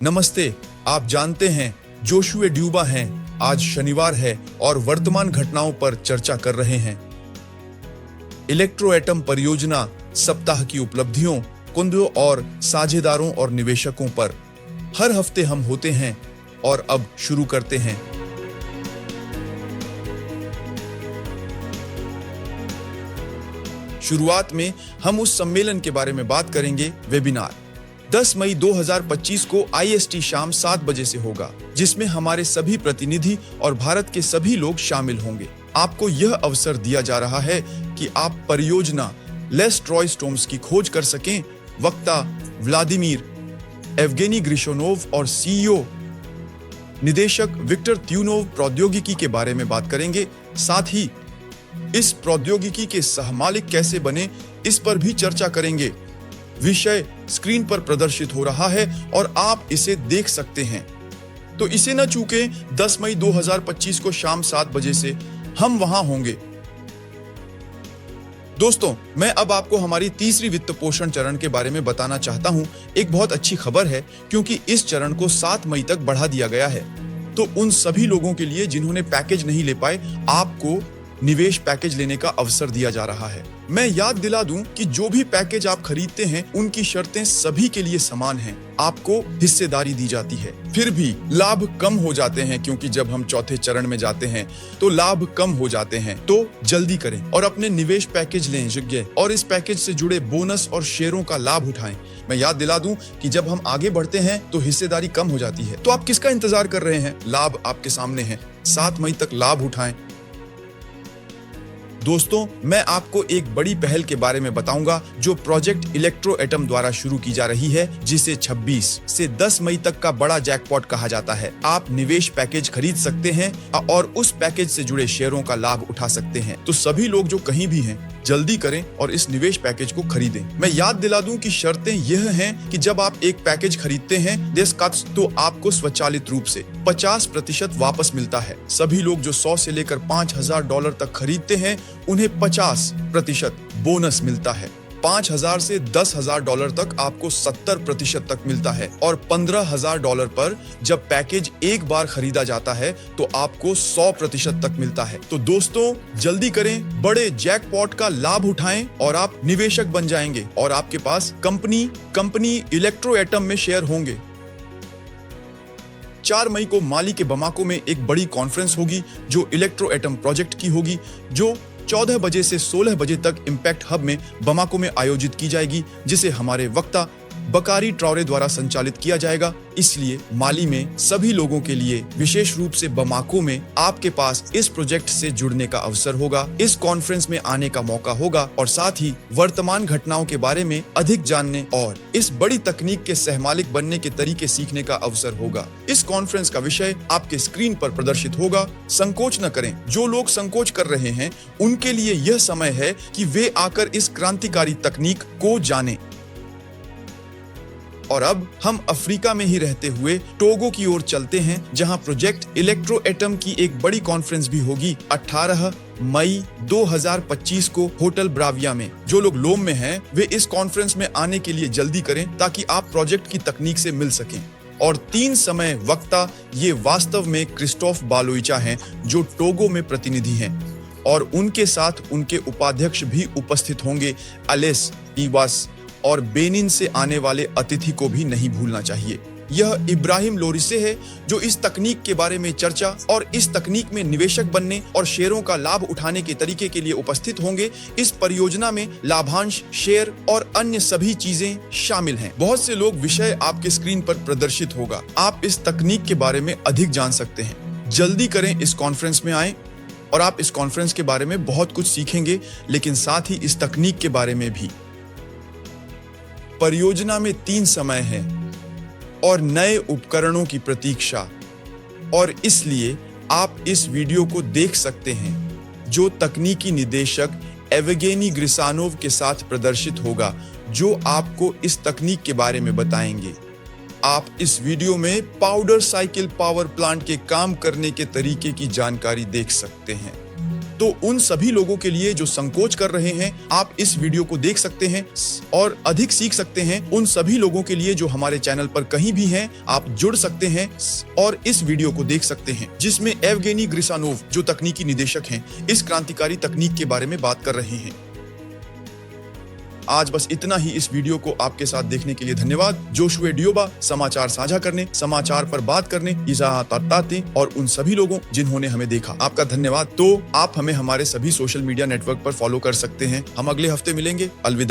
नमस्ते। आप जानते हैं जोशुए ड्यूबा हैं। आज शनिवार है और वर्तमान घटनाओं पर चर्चा कर रहे हैं। इलेक्ट्रो एटम परियोजना सप्ताह की उपलब्धियों, कुंदों और साझेदारों और निवेशकों पर हर हफ्ते हम होते हैं और अब शुरू करते हैं। शुरुआत में हम उस सम्मेलन के बारे में बात करेंगे। वेबिनार 10 मई 2025 को IST शाम 7 बजे से होगा, जिसमें हमारे सभी प्रतिनिधि और भारत के सभी लोग शामिल होंगे। आपको यह अवसर दिया जा रहा है कि आप परियोजना लेस ट्रॉय स्टोम्स की खोज कर सकें। वक्ता व्लादिमीर एवगेनी ग्रिशोनोव और CEO निदेशक विक्टर त्यूनोव प्रौद्योगिकी के बारे में बात करेंगे। साथ ही इस प्रौद्योगिकी के सहमालिक कैसे बने, इस पर भी चर्चा करेंगे। विषय स्क्रीन पर प्रदर्शित हो रहा है और आप इसे देख सकते हैं, तो इसे न चूकें। 10 मई 2025 को शाम 7 बजे से हम वहां होंगे। दोस्तों, मैं अब आपको हमारी तीसरी वित्त पोषण चरण के बारे में बताना चाहता हूं। एक बहुत अच्छी खबर है, क्योंकि इस चरण को 7 मई तक बढ़ा दिया गया है। तो उन सभी लोगों के लिए जिन्होंने पैकेज नहीं ले पाए, आपको निवेश पैकेज लेने का अवसर दिया जा रहा है। मैं याद दिला दूं कि जो भी पैकेज आप खरीदते हैं, उनकी शर्तें सभी के लिए समान हैं। आपको हिस्सेदारी दी जाती है, फिर भी लाभ कम हो जाते हैं, क्योंकि जब हम चौथे चरण में जाते हैं तो लाभ कम हो जाते हैं। तो जल्दी करें और अपने निवेश पैकेज लें योग्य, और इस पैकेज से जुड़े बोनस और शेयरों का लाभ उठाएं। मैं याद दिला दूं कि जब हम आगे बढ़ते हैं तो हिस्सेदारी कम हो जाती है। तो आप किसका इंतजार कर रहे हैं? लाभ आपके सामने है। 7 मई तक लाभ उठाएं। दोस्तों, मैं आपको एक बड़ी पहल के बारे में बताऊंगा, जो प्रोजेक्ट इलेक्ट्रो एटम द्वारा शुरू की जा रही है, जिसे 26 से 10 मई तक का बड़ा जैकपॉट कहा जाता है। आप निवेश पैकेज खरीद सकते हैं और उस पैकेज से जुड़े शेयरों का लाभ उठा सकते हैं। तो सभी लोग जो कहीं भी हैं, जल्दी करें और इस निवेश पैकेज को खरीदें। मैं याद दिला दूं कि शर्तें यह हैं कि जब आप एक पैकेज खरीदते हैं तो आपको स्वचालित रूप से 50% वापस मिलता है। सभी लोग जो 100 से लेकर $5,000 तक खरीदते हैं, उन्हें 50% बोनस मिलता है। 5,000 से $10,000 तक आपको 70% तक मिलता है, और $15,000 पर जब पैकेज एक बार खरीदा जाता है तो आपको 100% तक मिलता है। तो दोस्तों, जल्दी करें, बड़े जैकपॉट का लाभ उठाएं और आप निवेशक बन जाएंगे और आपके पास कंपनी इलेक्ट्रो एटम में शेयर होंगे। 4 मई को माली के बमाको में एक बड़ी कॉन्फ्रेंस होगी, जो इलेक्ट्रो एटम प्रोजेक्ट की होगी, जो 14 बजे से 16 बजे तक इम्पैक्ट हब में बमाको में आयोजित की जाएगी, जिसे हमारे वक्ता बकारी ट्राउरे द्वारा संचालित किया जाएगा। इसलिए माली में सभी लोगों के लिए, विशेष रूप से बमाको में, आपके पास इस प्रोजेक्ट से जुड़ने का अवसर होगा, इस कॉन्फ्रेंस में आने का मौका होगा, और साथ ही वर्तमान घटनाओं के बारे में अधिक जानने और इस बड़ी तकनीक के सहमालिक बनने के तरीके सीखने का अवसर होगा। इस कॉन्फ्रेंस का विषय आपके स्क्रीन पर प्रदर्शित होगा। संकोच न करें। जो लोग संकोच कर रहे हैं, उनके लिए यह समय है कि वे आकर इस क्रांतिकारी तकनीक को जानें। और अब हम अफ्रीका में ही रहते हुए टोगो की ओर चलते हैं, जहां प्रोजेक्ट इलेक्ट्रो एटम की एक बड़ी कॉन्फ्रेंस भी होगी 18 मई 2025 को होटल ब्राविया में। जो लोग लोम में हैं, वे इस कॉन्फ्रेंस में आने के लिए जल्दी करें, ताकि आप प्रोजेक्ट की तकनीक से मिल सकें। और 3 समय वक्ता ये वास्तव में क्रिस्टोफ बालोइचा हैं, जो टोगो में प्रतिनिधि हैं, और उनके साथ उनके उपाध्यक्ष भी उपस्थित होंगे, अलेस इवास, और बेनिन से आने वाले अतिथि को भी नहीं भूलना चाहिए। यह इब्राहिम लोरिसे है, जो इस तकनीक के बारे में चर्चा और इस तकनीक में निवेशक बनने और शेयरों का लाभ उठाने के तरीके के लिए उपस्थित होंगे। इस परियोजना में लाभांश, शेयर और अन्य सभी चीजें शामिल हैं। बहुत से लोग, विषय आपके स्क्रीन पर प्रदर्शित होगा। आप इस तकनीक के बारे में अधिक जान सकते हैं। जल्दी करें, इस कॉन्फ्रेंस में आएं और आप इस कॉन्फ्रेंस के बारे में बहुत कुछ सीखेंगे, लेकिन साथ ही इस तकनीक के बारे में भी। परियोजना में 3 समय है और नए उपकरणों की प्रतीक्षा, और इसलिए आप इस वीडियो को देख सकते हैं, जो तकनीकी निदेशक एवगेनी ग्रिसानोव के साथ प्रदर्शित होगा, जो आपको इस तकनीक के बारे में बताएंगे। आप इस वीडियो में पाउडर साइकिल पावर प्लांट के काम करने के तरीके की जानकारी देख सकते हैं। तो उन सभी लोगों के लिए जो संकोच कर रहे हैं, आप इस वीडियो को देख सकते हैं और अधिक सीख सकते हैं। उन सभी लोगों के लिए जो हमारे चैनल पर कहीं भी हैं, आप जुड़ सकते हैं और इस वीडियो को देख सकते हैं, जिसमें एवगेनी ग्रिसानोव जो तकनीकी निदेशक हैं, इस क्रांतिकारी तकनीक के बारे में बात कर रहे हैं। आज बस इतना ही। इस वीडियो को आपके साथ देखने के लिए धन्यवाद। जोशुए डियोबा समाचार साझा करने, समाचार पर बात करने, इज़ाहा ताते और उन सभी लोगों जिन्होंने हमें देखा, आपका धन्यवाद। तो आप हमें हमारे सभी सोशल मीडिया नेटवर्क पर फॉलो कर सकते हैं। हम अगले हफ्ते मिलेंगे। अलविदा।